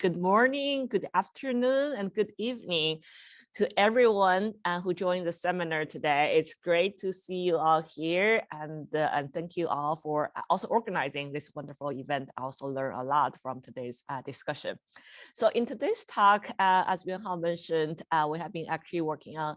good morning, good afternoon, and good evening to everyone who joined the seminar today. It's great to see you all here, and thank you all for also organizing this wonderful event. I also learned a lot from today's discussion. So in today's talk, as Yuanhao mentioned, we have been actually working on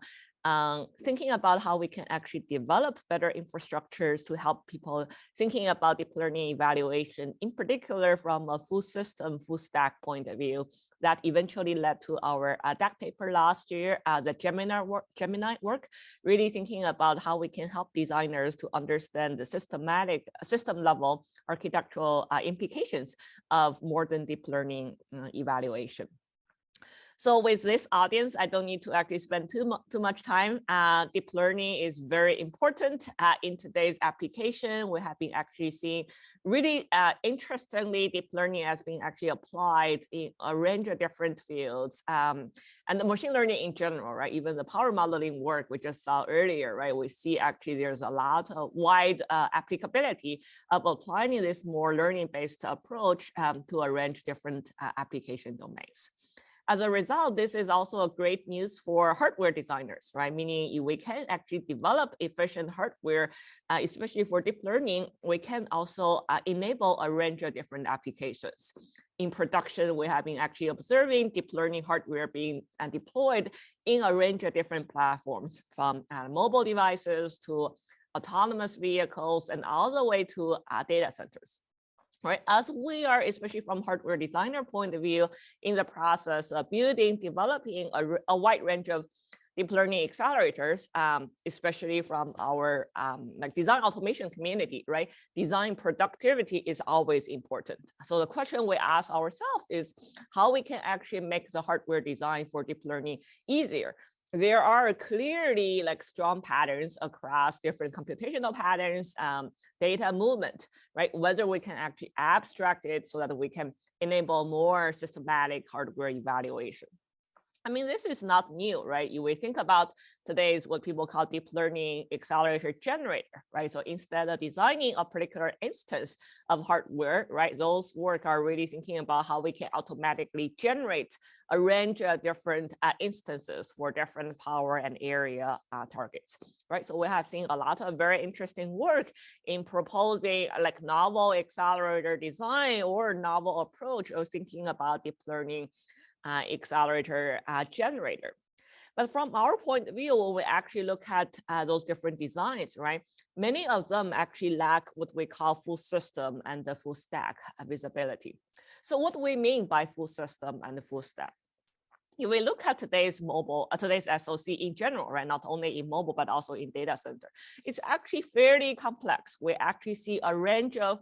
thinking about how we can actually develop better infrastructures to help people thinking about deep learning evaluation, in particular from a full system, full stack point of view. That eventually led to our DAC paper last year, the Gemini work, really thinking about how we can help designers to understand the system level architectural implications of modern deep learning evaluation. So with this audience, I don't need to actually spend too much time. Deep learning is very important in today's application. We have been actually seeing really interestingly, deep learning has been actually applied in a range of different fields. And the machine learning in general, right? Even the power modeling work we just saw earlier, right? We see actually there's a lot of wide applicability of applying this more learning-based approach to a range of different application domains. As a result, this is also a great news for hardware designers, right? Meaning we can actually develop efficient hardware, especially for deep learning. We can also enable a range of different applications. In production, we have been actually observing deep learning hardware being deployed in a range of different platforms, from mobile devices to autonomous vehicles and all the way to data centers. Right, as we are, especially from hardware designer point of view, in the process of building, developing a wide range of deep learning accelerators, especially from our like design automation community, right? Design productivity is always important. So the question we ask ourselves is how we can actually make the hardware design for deep learning easier. There are clearly like strong patterns across different computational patterns, data movement, right? Whether we can actually abstract it so that we can enable more systematic hardware evaluation. I mean, this is not new, right? You will think about today's what people call deep learning accelerator generator, right? So instead of designing a particular instance of hardware, right, those work are really thinking about how we can automatically generate a range of different instances for different power and area targets, right? So we have seen a lot of very interesting work in proposing like novel accelerator design or novel approach of thinking about deep learning accelerator generator. But from our point of view, when we actually look at those different designs, right, many of them actually lack what we call full system and the full stack visibility. So what do we mean by full system and the full stack? If we look at today's SoC in general, right, not only in mobile, but also in data center, it's actually fairly complex. We actually see a range of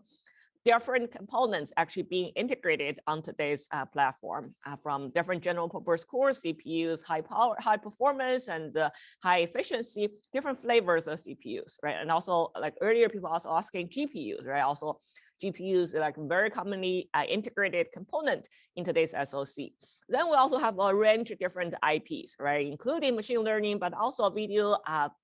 different components actually being integrated on today's platform from different general purpose cores, CPUs, high power, high performance, and high efficiency, different flavors of CPUs, right? And also like earlier, people also asking GPUs, right? Also GPUs are like very commonly integrated component in today's SoC. Then we also have a range of different IPs, right? Including machine learning, but also video,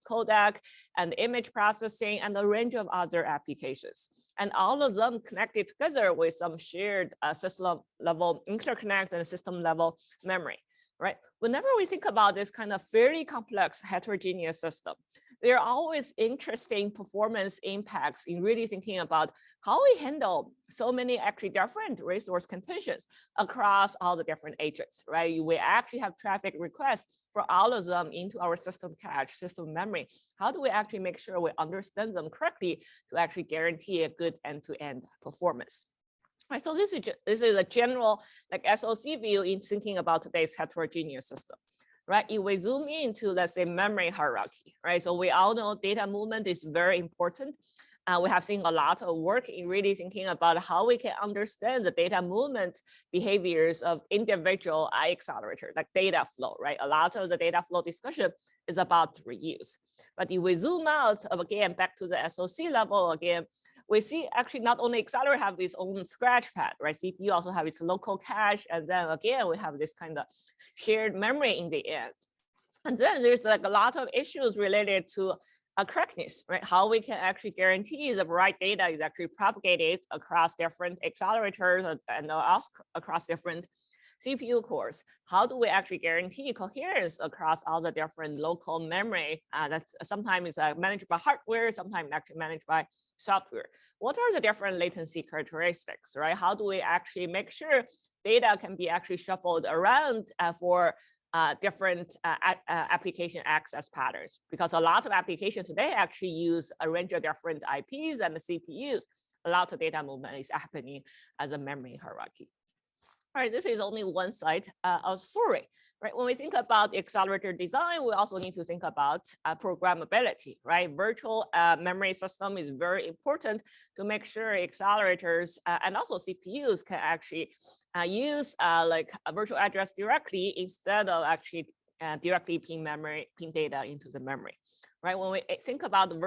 codec, and image processing, and a range of other applications. And all of them connected together with some shared system level interconnect and system level memory, right? Whenever we think about this kind of fairly complex heterogeneous system, there are always interesting performance impacts in really thinking about how we handle so many actually different resource conditions across all the different agents, right? We actually have traffic requests for all of them into our system cache, system memory. How do we actually make sure we understand them correctly to actually guarantee a good end-to-end performance? Right, so this is a general like SoC view in thinking about today's heterogeneous system. Right, if we zoom into, let's say, memory hierarchy, right? So we all know data movement is very important. We have seen a lot of work in really thinking about how we can understand the data movement behaviors of individual accelerator, like data flow, right? A lot of the data flow discussion is about reuse. But if we zoom out, again, back to the SoC level, again, we see actually not only accelerator have its own scratch pad, right? CPU also have its local cache, and then again, we have this kind of shared memory in the end. And then there's like a lot of issues related to correctness, right? How we can actually guarantee the right data is actually propagated across different accelerators and also across different CPU cores. How do we actually guarantee coherence across all the different local memory that's sometimes managed by hardware, sometimes actually managed by software? What are the different latency characteristics, right? How do we actually make sure data can be actually shuffled around for different application access patterns? Because a lot of applications today actually use a range of different IPs and the CPUs. A lot of data movement is happening as a memory hierarchy. All right, this is only one side of story, right? When we think about the accelerator design, we also need to think about programmability, right? Virtual memory system is very important to make sure accelerators and also CPUs can actually use like a virtual address directly instead of actually directly ping data into the memory, right? When we think about the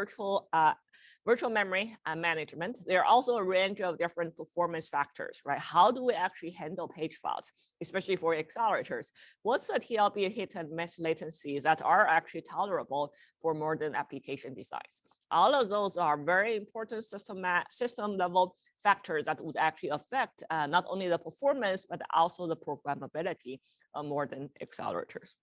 virtual memory management, there are also a range of different performance factors, right? How do we actually handle page faults, especially for accelerators? What's the TLB hit and miss latencies that are actually tolerable for modern application designs? All of those are very important system level factors that would actually affect not only the performance, but also the programmability of modern accelerators.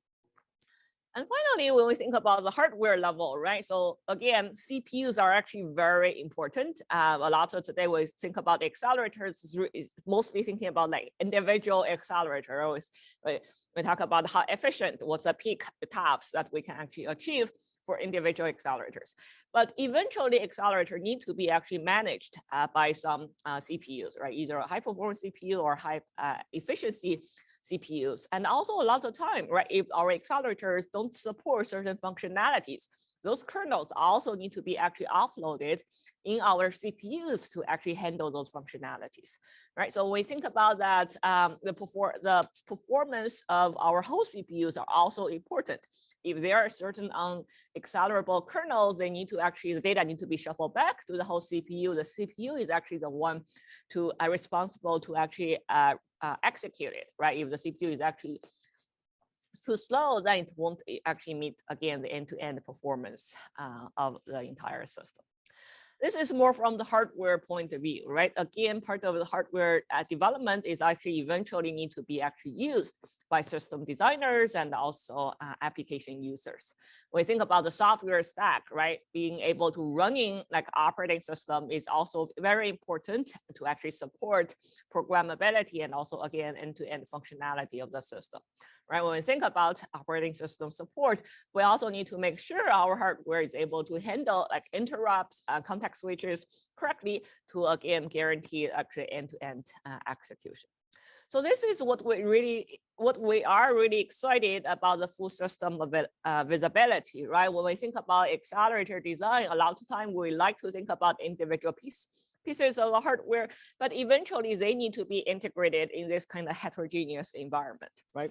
And finally, when we think about the hardware level, right? So again, CPUs are actually very important. A lot of today we think about accelerators is mostly thinking about like individual accelerator. We talk about how efficient, what's the peak tops that we can actually achieve for individual accelerators. But eventually accelerator need to be actually managed by some CPUs, right? Either a high performance CPU or high efficiency CPUs. And also a lot of time, right? If our accelerators don't support certain functionalities, those kernels also need to be actually offloaded in our CPUs to actually handle those functionalities, right? So when we think about that, the performance of our whole CPUs are also important. If there are certain unaccelerable kernels, they need to actually, the data need to be shuffled back to the whole CPU. The CPU is actually the one to responsible to actually execute it, right? If the CPU is actually too slow, then it won't actually meet, again, the end-to-end performance of the entire system. This is more from the hardware point of view, right? Again, part of the hardware development is actually eventually need to be actually used by system designers and also application users. When we think about the software stack, right? Being able to running like operating system is also very important to actually support programmability and also again, end-to-end functionality of the system, right? When we think about operating system support, we also need to make sure our hardware is able to handle like interrupts, context switches correctly to again, guarantee actually end-to-end execution. So this is what we are really excited about the full system of visibility, right? When we think about accelerator design, a lot of time we like to think about individual pieces of the hardware, but eventually they need to be integrated in this kind of heterogeneous environment, right?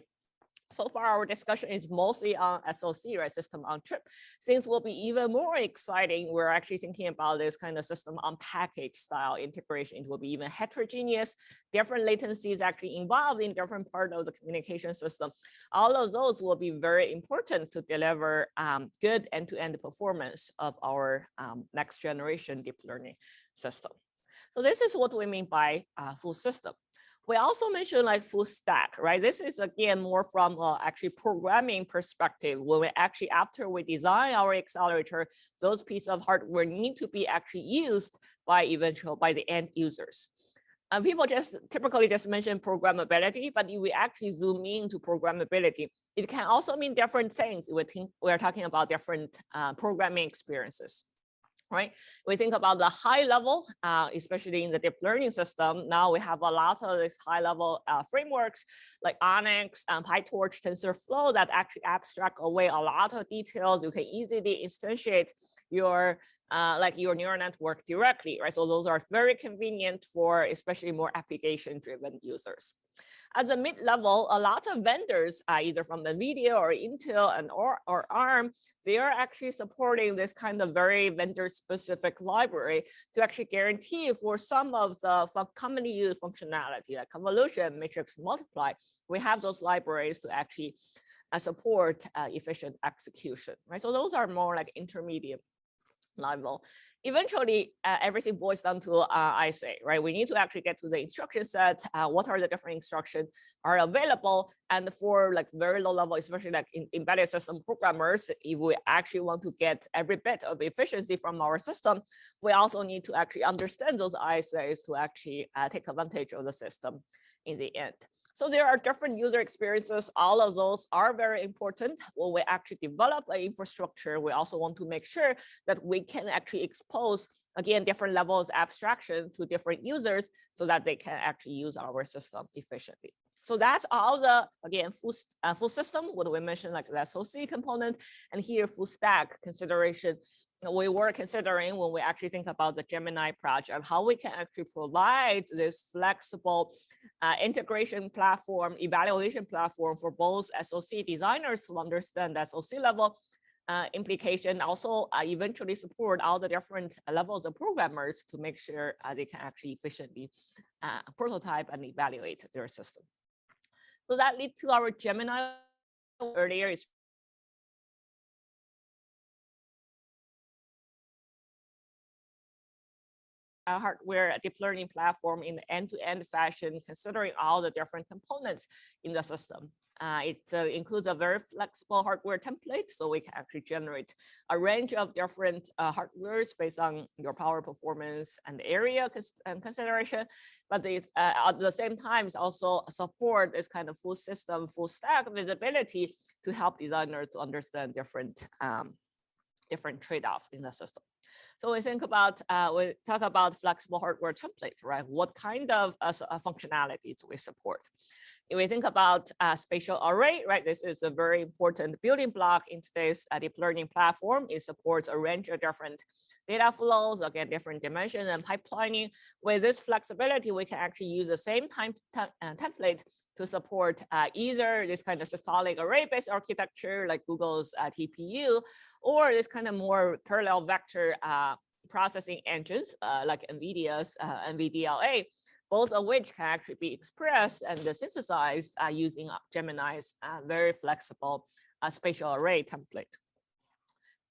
So far, our discussion is mostly on SoC, right, system on chip. Things will be even more exciting. We're actually thinking about this kind of system on package style integration. It will be even heterogeneous, different latencies actually involved in different part of the communication system. All of those will be very important to deliver good end-to-end performance of our next generation deep learning system. So this is what we mean by full system. We also mentioned like full stack, right? This is again more from actually programming perspective. When we actually, after we design our accelerator, those pieces of hardware need to be actually used by the end users. And people just typically just mention programmability, but if we actually zoom into programmability, it can also mean different things. We're talking about different programming experiences. Right? We think about the high level, especially in the deep learning system. Now we have a lot of these high level frameworks like Onyx, PyTorch, TensorFlow that actually abstract away a lot of details. You can easily instantiate your your neural network directly, right? So those are very convenient for especially more application-driven users. At the mid-level, a lot of vendors, either from NVIDIA or Intel or ARM, they are actually supporting this kind of very vendor-specific library to actually guarantee for some of the commonly used functionality like convolution, matrix multiply. We have those libraries to actually support efficient execution, right? So those are more like intermediate level. Eventually, everything boils down to ISA, right? We need to actually get to the instruction set. What are the different instructions are available? And for like very low level, especially like in embedded system programmers, if we actually want to get every bit of efficiency from our system, we also need to actually understand those ISAs to actually take advantage of the system in the end. So there are different user experiences. All of those are very important. When we actually develop an infrastructure, we also want to make sure that we can actually expose, again, different levels of abstraction to different users so that they can actually use our system efficiently. So that's all the, again, full system, what we mentioned, like the SoC component, and here full stack consideration. We were considering when we actually think about the Gemini project, how we can actually provide this flexible integration platform, evaluation platform for both SoC designers to understand the SoC level implication, also eventually support all the different levels of programmers to make sure they can actually efficiently prototype and evaluate their system. So that leads to our Gemini earlier is hardware deep learning platform in end-to-end fashion, considering all the different components in the system. It includes a very flexible hardware template, so we can actually generate a range of different hardwares based on your power performance and area consideration. But at the same time, it's also support this kind of full system, full stack visibility to help designers to understand different trade-offs in the system. So we think about, we talk about flexible hardware template, right? What kind of functionalities we support? If we think about spatial array, right? This is a very important building block in today's deep learning platform. It supports a range of different data flows, again, different dimensions and pipelining. With this flexibility, we can actually use the same template to support either this kind of systolic array-based architecture like Google's TPU, or this kind of more parallel vector processing engines like NVIDIA's NVDLA, both of which can actually be expressed and synthesized using Gemini's very flexible spatial array template.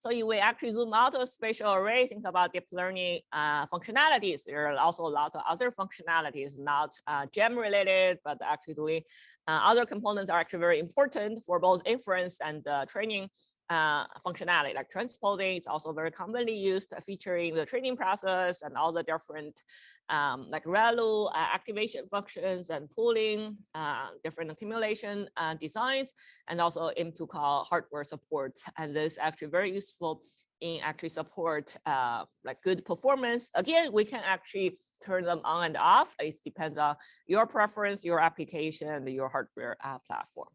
So you will actually zoom out of spatial array, think about deep learning functionalities. There are also a lot of other functionalities, not gem related, but actually doing other components are actually very important for both inference and training functionality, like transposing. It's also very commonly used, featuring the training process and all the different like ReLU activation functions and pooling, different accumulation designs, and also M2Call hardware support. And this is actually very useful in actually support like good performance. Again, we can actually turn them on and off. It depends on your preference, your application, and your hardware platform.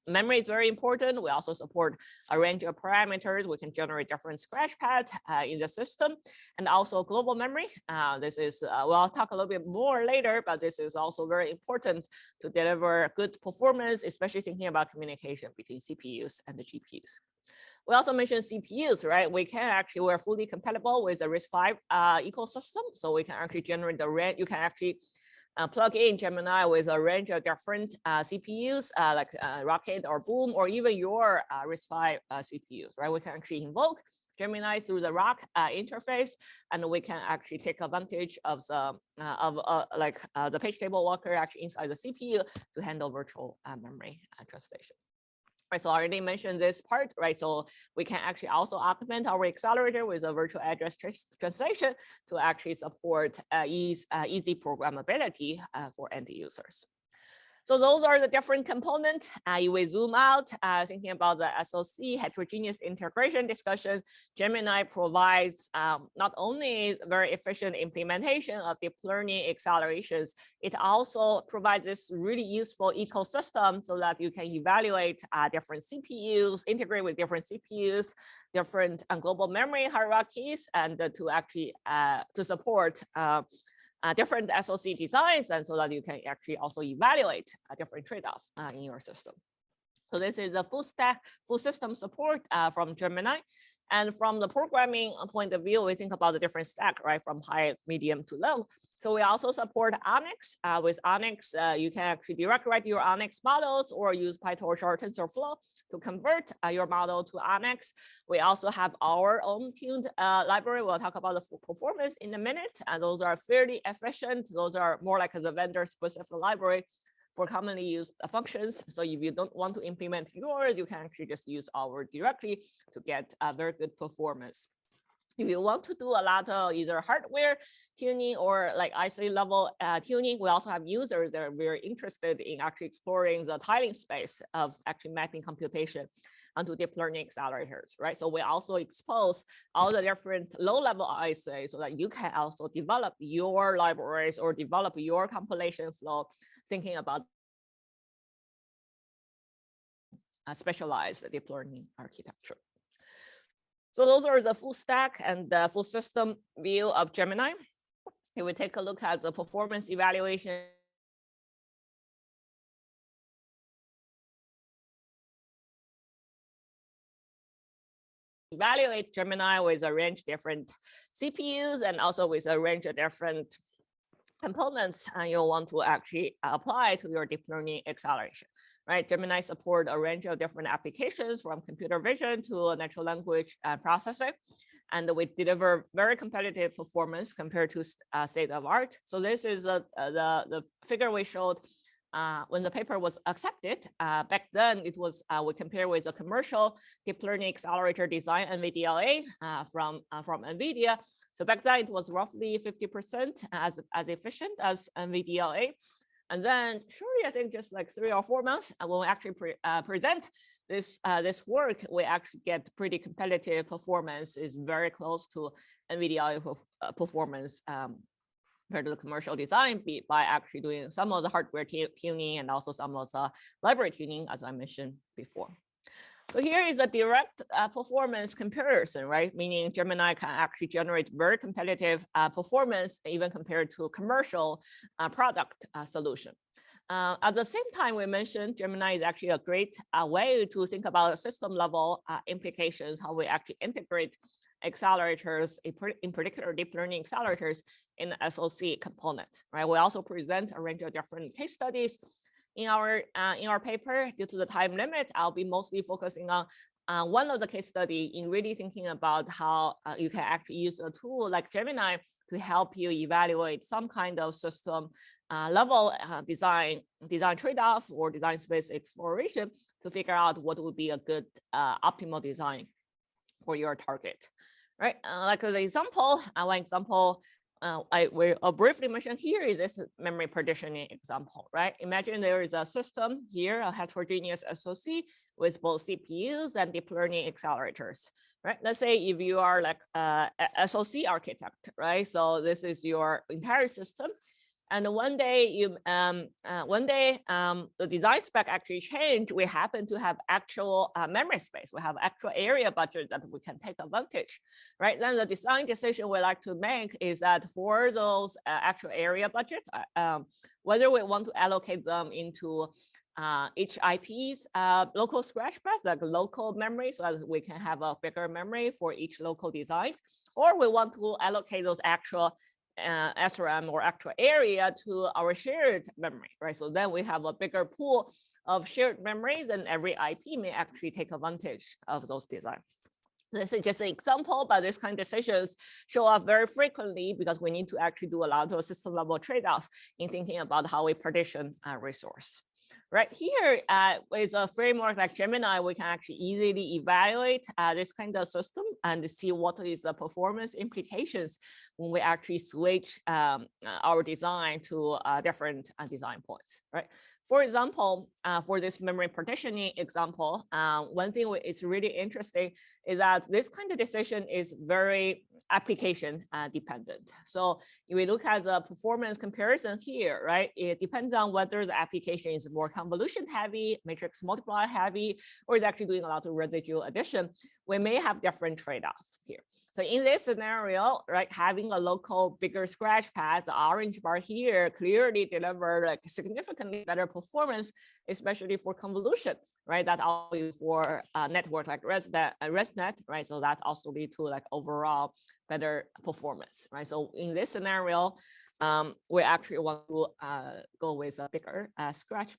Memory is very important. We also support a range of parameters. We can generate different scratch pads in the system, and also global memory. This is, well, I'll talk a little bit more later, but this is also very important to deliver good performance, especially thinking about communication between CPUs and the GPUs. We also mentioned CPUs, right? We can actually, we're fully compatible with the RISC-V ecosystem. So we can actually generate the range. You can actually plug in Gemini with a range of different CPUs like Rocket or Boom, or even your RISC-V CPUs, right? We can actually invoke Gemini through the ROC interface, and we can actually take advantage of the the page table walker actually inside the CPU to handle virtual memory translation. Right, so I already mentioned this part, right? So we can actually also augment our accelerator with a virtual address translation to actually support easy programmability for end users. So those are the different components. You will zoom out, thinking about the SoC heterogeneous integration discussion. Gemini provides not only very efficient implementation of deep learning accelerations, it also provides this really useful ecosystem so that you can evaluate different CPUs, integrate with different CPUs, different global memory hierarchies, and to actually to support different SoC designs, and so that you can actually also evaluate a different trade-off in your system. So this is the full stack, full system support from Gemini. And from the programming point of view, we think about the different stack, right, from high, medium to low. So we also support ONNX. With ONNX, you can actually direct write your ONNX models or use PyTorch or TensorFlow to convert your model to ONNX. We also have our own tuned library. We'll talk about the performance in a minute. And those are fairly efficient. Those are more like the vendor specific library for commonly used functions. So if you don't want to implement yours, you can actually just use our directly to get a very good performance. If you want to do a lot of either hardware tuning or like IC level tuning, we also have users that are very interested in actually exploring the tiling space of actually mapping computation onto deep learning accelerators, right? So we also expose all the different low-level ISA so that you can also develop your libraries or develop your compilation flow, thinking about a specialized deep learning architecture. So those are the full stack and the full system view of Gemini. If we take a look at the performance evaluation, evaluate Gemini with a range of different CPUs and also with a range of different components you'll want to actually apply to your deep learning acceleration. Right, Gemini support a range of different applications from computer vision to natural language processing, and we deliver very competitive performance compared to state of art. So this is the figure we showed when the paper was accepted. Back then, it was we compare with a commercial deep learning accelerator design NVIDIA from NVIDIA. So back then, it was roughly 50% as efficient as NVIDIA. And then surely, I think just like 3 or 4 months, when we actually present this work, we actually get pretty competitive performance. Is very close to NVIDIA performance compared to the commercial design by actually doing some of the hardware tuning and also some of the library tuning, as I mentioned before. So here is a direct performance comparison, right? Meaning Gemini can actually generate very competitive performance even compared to a commercial product solution. At the same time, we mentioned Gemini is actually a great way to think about system level implications, how we actually integrate accelerators, in particular deep learning accelerators in the SoC component, right? We also present a range of different case studies in our paper. Due to the time limit, I'll be mostly focusing on one of the case study in really thinking about how you can actually use a tool like Gemini to help you evaluate some kind of system level design trade-off or design space exploration to figure out what would be a good optimal design for your target, right? Like as an example, one example I will briefly mention here is this memory partitioning example, right? Imagine there is a system here, a heterogeneous SoC with both CPUs and deep learning accelerators, right? Let's say if you are like a SoC architect, right? So this is your entire system. And one day, the design spec actually changed. We happen to have actual memory space. We have actual area budget that we can take advantage, right? Then the design decision we like to make is that for those actual area budget, whether we want to allocate them into each IP's local scratch pad, like local memory, so that we can have a bigger memory for each local designs, or we want to allocate those actual SRAM or actual area to our shared memory, right? So then we have a bigger pool of shared memories, and every IP may actually take advantage of those designs. This is just an example, but this kind of decisions show up very frequently because we need to actually do a lot of system level trade-off in thinking about how we partition resource. Right here with a framework like Gemini, we can actually easily evaluate this kind of system and see what is the performance implications when we actually switch our design to different design points, right? For example, for this memory partitioning example, one thing is really interesting is that this kind of decision is very application dependent. So if we look at the performance comparison here, right, it depends on whether the application is more convolution heavy, matrix multiply heavy, or is actually doing a lot of residual addition. We may have different trade-offs here. So in this scenario, right, having a local bigger scratch pad, the orange bar here clearly deliver like significantly better performance, especially for convolution, right? That always for network like ResNet AlexNet, right? So that also lead to like overall better performance, right? So in this scenario, we actually want to go with a bigger scratch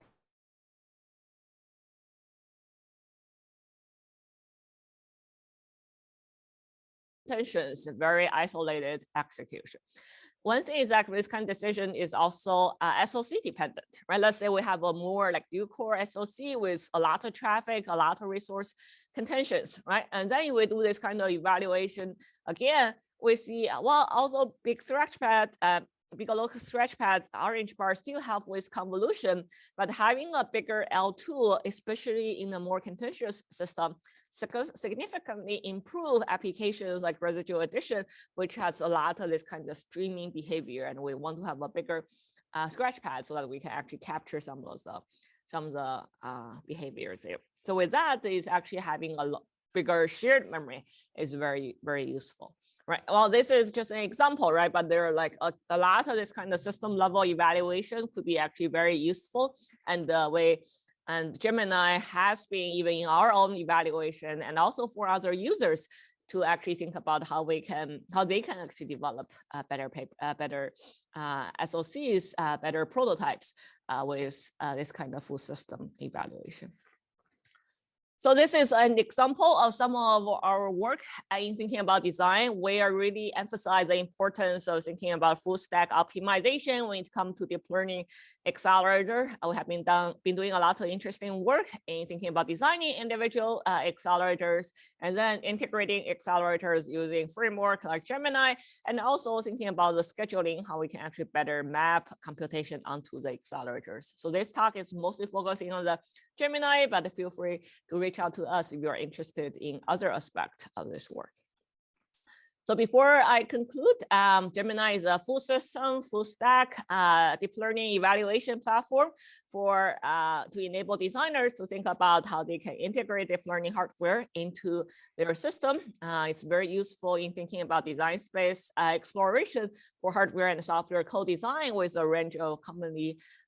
intentions, very isolated execution. One thing is that this kind of decision is also SOC dependent, right? Let's say we have a more like dual core SOC with a lot of traffic, a lot of resource contentions, right? And then we do this kind of evaluation again, we see, well, also big scratchpad, bigger local scratchpad, orange bar still help with convolution, but having a bigger L2, especially in a more contentious system, significantly improve applications like residual addition, which has a lot of this kind of streaming behavior, and we want to have a bigger scratchpad so that we can actually capture some of the behaviors there. So with that, is actually having a bigger shared memory is very, very useful. Right. Well, this is just an example, right? But there are like a lot of this kind of system level evaluation could be actually very useful. And and Gemini has been even in our own evaluation and also for other users to actually think about how they can actually develop better SOCs, better prototypes with this kind of full system evaluation. So this is an example of some of our work in thinking about design. We are really emphasize the importance of thinking about full stack optimization when it comes to deep learning accelerator. We have been doing a lot of interesting work in thinking about designing individual accelerators and then integrating accelerators using framework like Gemini, and also thinking about the scheduling, how we can actually better map computation onto the accelerators. So this talk is mostly focusing on the Gemini, but feel free to reach out to us if you are interested in other aspects of this work. So before I conclude, Gemini is a full system, full stack deep learning evaluation platform for to enable designers to think about how they can integrate deep learning hardware into their system. It's very useful in thinking about design space exploration for hardware and software co-design with a range of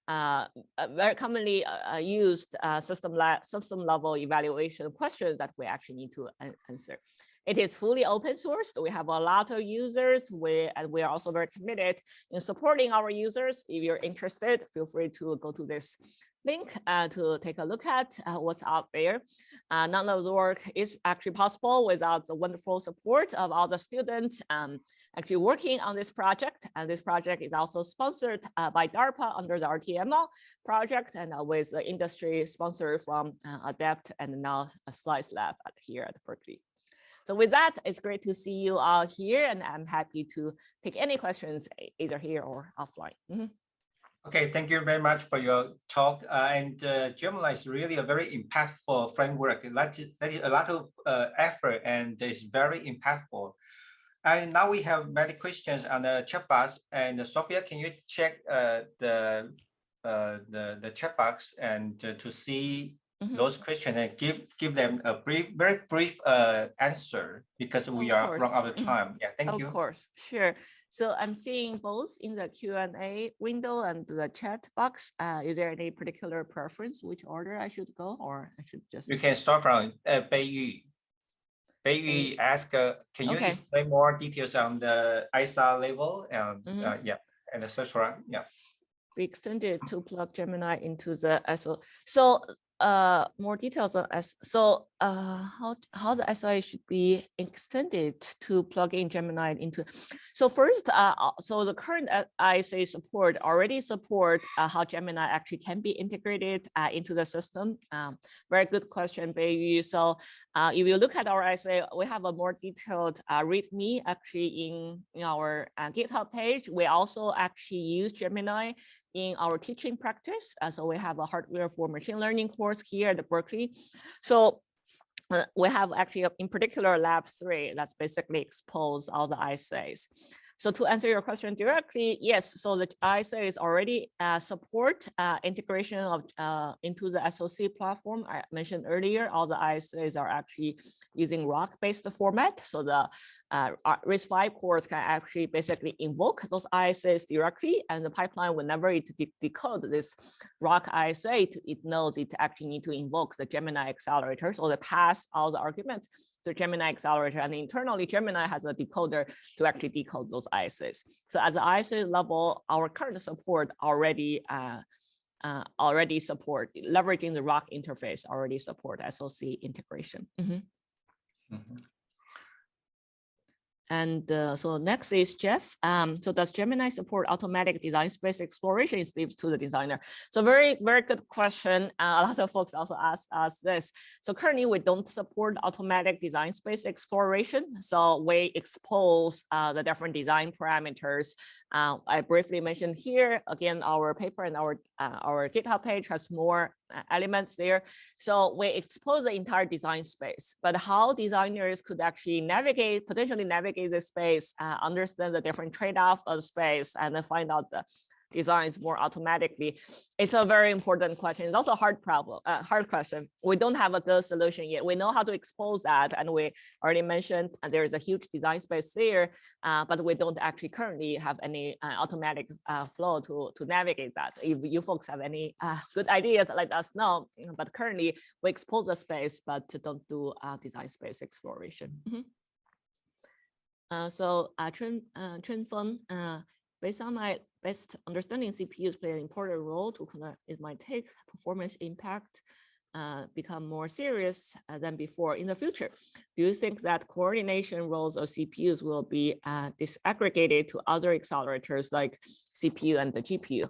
very commonly used system level evaluation questions that we actually need to answer. It is fully open source. We have a lot of users, and we are also very committed in supporting our users. If you're interested, feel free to go to this link to take a look at what's out there. None of the work is actually possible without the wonderful support of all the students actually working on this project. And this project is also sponsored by DARPA under the RTML project, and with the industry sponsor from ADEPT and now a Slice Lab here at Berkeley. So with that, it's great to see you all here, and I'm happy to take any questions either here or offline. Okay, thank you very much for your talk. Gemini is really a very impactful framework. That is a lot of effort, and it's very impactful. And now we have many questions on the chat box. And Sophia, can you check the chat box and to see those questions and give them a very brief answer, because we are run out of time. Yeah, thank you. Of course, sure. So I'm seeing both in the Q&A window and the chat box. Is there any particular preference which order I should go, or I should just? You can start from Beiyu. Beiyu ask, can you explain more details on the ISA level and yeah, and etc. Yeah. We extended to plug Gemini into the SO. So more details on how the SOA should be extended to plug in Gemini into. So first, so the current ISA support already support how Gemini actually can be integrated into the system. Very good question, Beiyu. So if you look at our ISA, we have a more detailed README actually in our GitHub page. We also actually use Gemini in our teaching practice. So we have a hardware for machine learning course here at Berkeley. So we have actually, in particular, lab 3 that's basically expose all the ISAs. So to answer your question directly, yes, so the ISAs already support integration of into the SOC platform. I mentioned earlier, all the ISAs are actually using ROC-based format. So the RISC-V cores can actually basically invoke those ISAs directly, and the pipeline, whenever it decodes this ROC ISA, it knows it actually need to invoke the Gemini accelerator, so they pass all the arguments to Gemini accelerator, and internally Gemini has a decoder to actually decode those ISAs. So at the ISA level, our current support already support, leveraging the ROC interface, already support SoC integration. And so next is Jeff. So does Gemini support automatic design space exploration? It leaves to the designer. So very, very good question. A lot of folks also ask us this. So currently we don't support automatic design space exploration. So we expose the different design parameters. I briefly mentioned here, again, our paper and our GitHub page has more elements there. So we expose the entire design space, but how designers could actually navigate, potentially navigate the space, understand the different trade-offs of the space, and then find out the designs more automatically. It's a very important question. It's also a hard problem, hard question. We don't have a good solution yet. We know how to expose that, and we already mentioned there is a huge design space there, but we don't actually currently have any automatic flow to navigate that. If you folks have any good ideas, let us know. But currently, we expose the space, but don't do design space exploration. So Chen Feng, based on my best understanding, CPUs play an important role to connect. It might take performance impact become more serious than before in the future. Do you think that coordination roles of CPUs will be disaggregated to other accelerators like CPU and the GPU?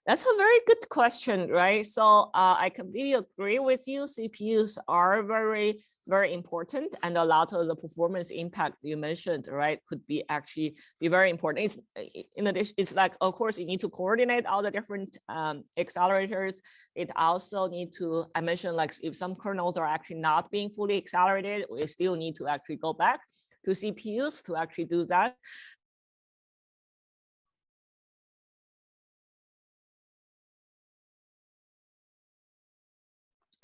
That's a very good question, right? So I completely agree with you. CPUs are very, very important, and a lot of the performance impact you mentioned, right, could be actually be very important. It's, in addition, it's like, of course, you need to coordinate all the different accelerators. It also need to, I mentioned, like if some kernels are actually not being fully accelerated, we still need to actually go back to CPUs to actually do that.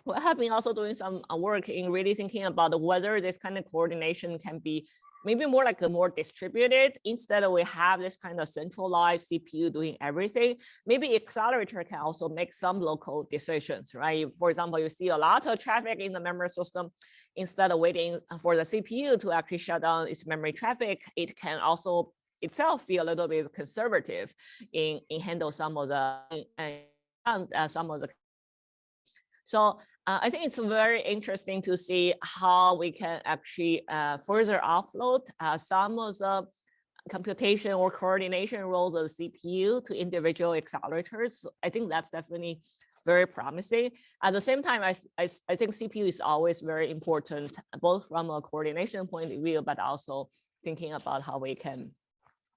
We have been also doing some work in really thinking about whether this kind of coordination can be maybe more like a more distributed, instead of we have this kind of centralized CPU doing everything. Maybe accelerator can also make some local decisions, right? For example, you see a lot of traffic in the memory system, instead of waiting for the CPU to actually shut down its memory traffic, it can also itself be a little bit conservative in handle some of the So I think it's very interesting to see how we can actually further offload some of the computation or coordination roles of the CPU to individual accelerators. I think that's definitely very promising. At the same time, I think CPU is always very important, both from a coordination point of view, but also thinking about how we can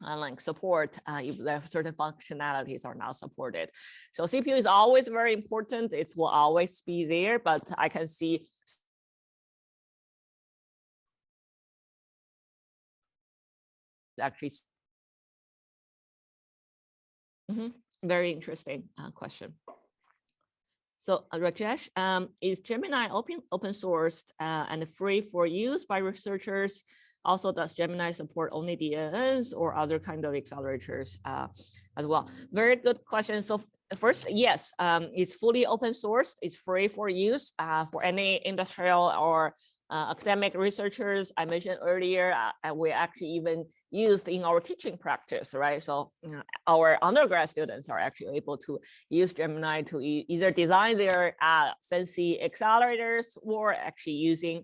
like support if there certain functionalities are not supported. So CPU is always very important. It will always be there, but I can see actually very interesting question. So Rajesh, is Gemini open sourced and free for use by researchers? Also, does Gemini support only DNNs or other kind of accelerators as well? Very good question. So first, yes, it's fully open sourced. It's free for use for any industrial or academic researchers. I mentioned earlier, we actually even used in our teaching practice, right? So our undergrad students are actually able to use Gemini to either design their fancy accelerators or actually using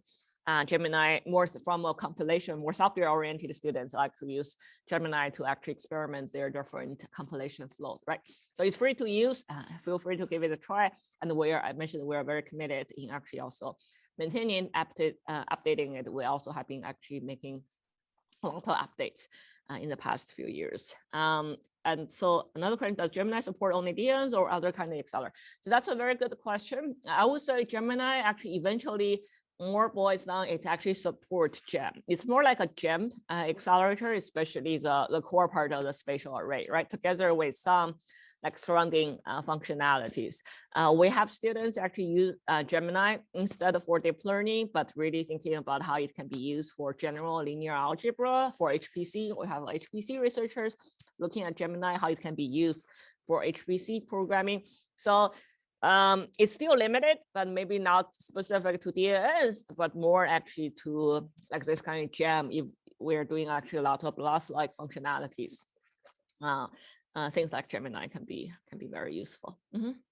Gemini more from a compilation, more software-oriented students like to use Gemini to actually experiment their different compilation flows, right? So it's free to use. Feel free to give it a try. And I mentioned we are very committed in actually also maintaining, updating it. We also have been actually making a lot of updates in the past few years. And so another question, does Gemini support only DNs or other kind of accelerator? So that's a very good question. I would say Gemini actually eventually more boils down, it actually supports GEM. It's more like a GEM accelerator, especially the core part of the spatial array, right? Together with some like surrounding functionalities. We have students actually use Gemini instead of for deep learning, but really thinking about how it can be used for general linear algebra. For HPC, we have HPC researchers looking at Gemini, how it can be used for HPC programming. So it's still limited, but maybe not specific to DAS, but more actually to like this kind of gem if we're doing actually a lot of loss-like functionalities. Things like Gemini can be very useful.